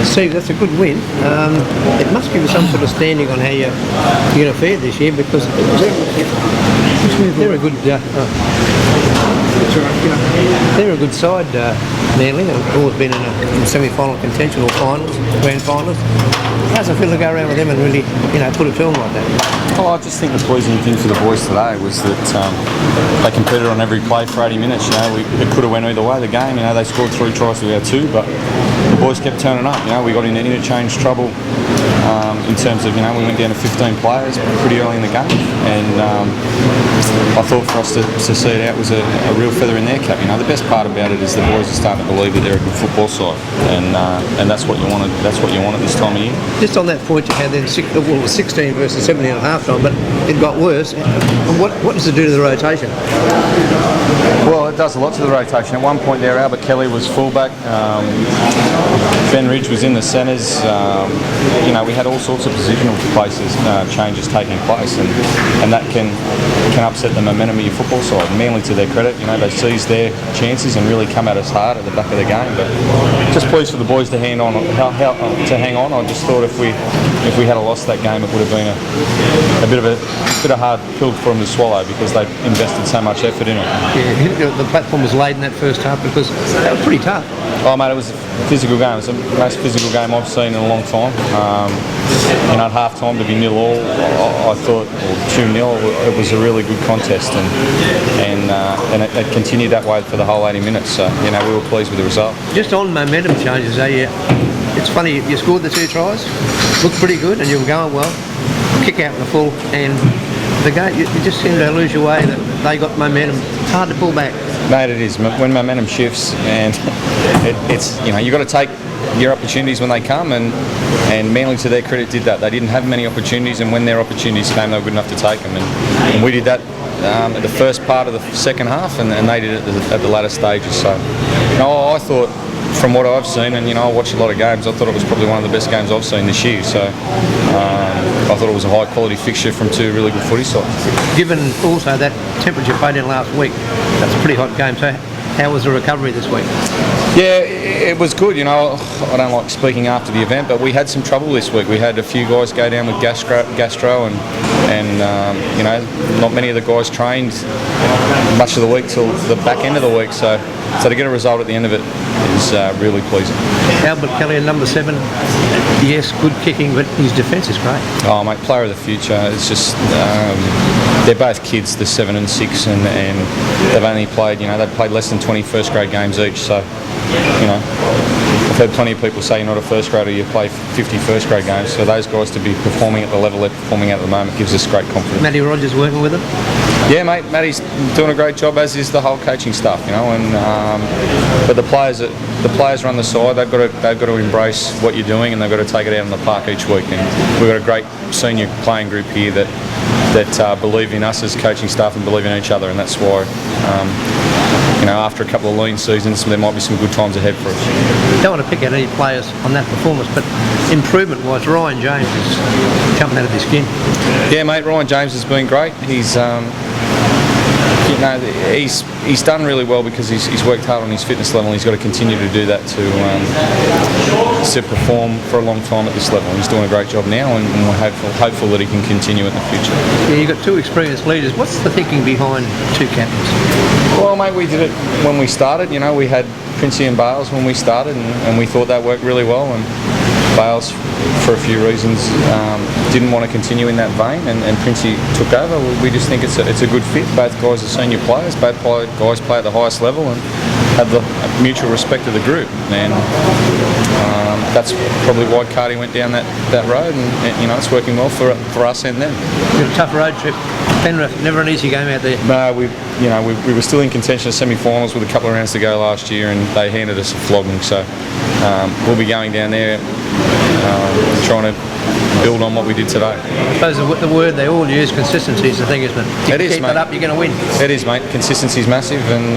Steve, that's a good win. It must give you some sort of standing on how you're going to fare this year, because they're a good they're a good side, Manly. They've always been in semi-final contention or finals, grand finals. How's it feel to go around with them and really, put it to them like that? Oh, I just think the pleasing thing for the boys today was that they competed on every play for 80 minutes. It could have went either way, the game. They scored 3 tries, we had 2, but the boys kept turning up. We got into interchange trouble in terms of, we went down to 15 players pretty early in the game, and I thought for us to see it out was a real feather in their cap. The best part about it is the boys are starting to believe that they're a good football side, and that's what you wanted. That's what you want at this time of year. Just on that point, you had then it was 16 versus 17 at half time, but it got worse. What does it do to the rotation? Well, it does a lot to the rotation. At one point there, Albert Kelly was fullback. Ben Ridge was in the centres. We had all sorts of positional places, changes taking place, and that can upset the momentum of your football side. Manly, to their credit, they seized their chances and really come at us hard at the back of the game. But just pleased for the boys to hang on. I just thought if we had lost that game, it would have been a bit of hard pill for them to swallow, because they invested so much effort in it. Yeah, the platform was laid in that first half because that was pretty tough. Oh mate, it was a physical game. It was the most physical game I've seen in a long time. At half time to be 0-0, I thought, or 2-0, it was a really good contest, and it continued that way for the whole 80 minutes. So we were pleased with the result. Just on momentum changes, it's funny, you scored the 2 tries, looked pretty good, and you were going well. Kick out in the full, and the game, you just seem to lose your way. That they got momentum. It's hard to pull back. Mate, it is. When momentum shifts, and it's you've got to take your opportunities when they come, and Manly, to their credit, did that. They didn't have many opportunities, and when their opportunities came, they were good enough to take them, and we did that at the first part of the second half, and they did it at the latter stages. So I thought, from what I've seen, and I watched a lot of games, I thought it was probably one of the best games I've seen this year. So I thought it was a high quality fixture from 2 really good footy sides. Given also that temperature played in last week, that's a pretty hot game. So how was the recovery this week? Yeah, it was good. I don't like speaking after the event, but we had some trouble this week. We had a few guys go down with gastro, and not many of the guys trained much of the week till the back end of the week. So to get a result at the end of it is really pleasing. Albert Kelly, number 7, yes, good kicking, but his defence is great. Oh mate, player of the future. It's just they're both kids, the 7 and 6, and they've only played, they've played less than 20 first grade games each. So I've heard plenty of people say you're not a first grader, you play 50 first grade games. So those guys to be performing at the level they're performing at the moment gives us great confidence. Matty Rogers working with them? Yeah, mate, Matty's doing a great job, as is the whole coaching staff, but the players are on the side. They've got to embrace what you're doing, and they've got to take it out in the park each week. And we've got a great senior playing group here that believe in us as coaching staff and believe in each other, and that's why after a couple of lean seasons, there might be some good times ahead for us. Don't want to pick out any players on that performance, but improvement-wise, Ryan James is jumping out of his skin. Yeah, mate, Ryan James has been great. He's he's done really well because he's worked hard on his fitness level, and he's got to continue to do that to perform for a long time at this level. He's doing a great job now, and we're hopeful that he can continue in the future. Yeah, you've got 2 experienced leaders. What's the thinking behind 2 captains? Well, mate, we did it when we started. We had Princey and Bales when we started, and we thought that worked really well. And Bales, for a few reasons, didn't want to continue in that vein, and Princey took over. We just think it's a good fit. Both guys are senior players. Both guys play at the highest level and have the mutual respect of the group. And that's probably why Cardi went down that road, and it's working well for us and them. It was a tough road trip. Penrith, never an easy game out there. No, we were still in contention of semi-finals with a couple of rounds to go last year, and they handed us a flogging. So we'll be going down there trying to build on what we did today. I suppose the word they all use, consistency, is the thing, isn't it? It is, keep mate. it up, you're going to win. It is, mate. Consistency is massive, and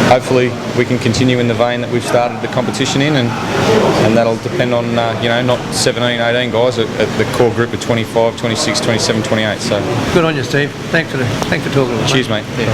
hopefully we can continue in the vein that we've started the competition in, and that'll depend on not 17, 18 guys, at the core group of 25, 26, 27, 28. So good on you, Steve. Thanks for talking to us. Cheers, mate. Yeah.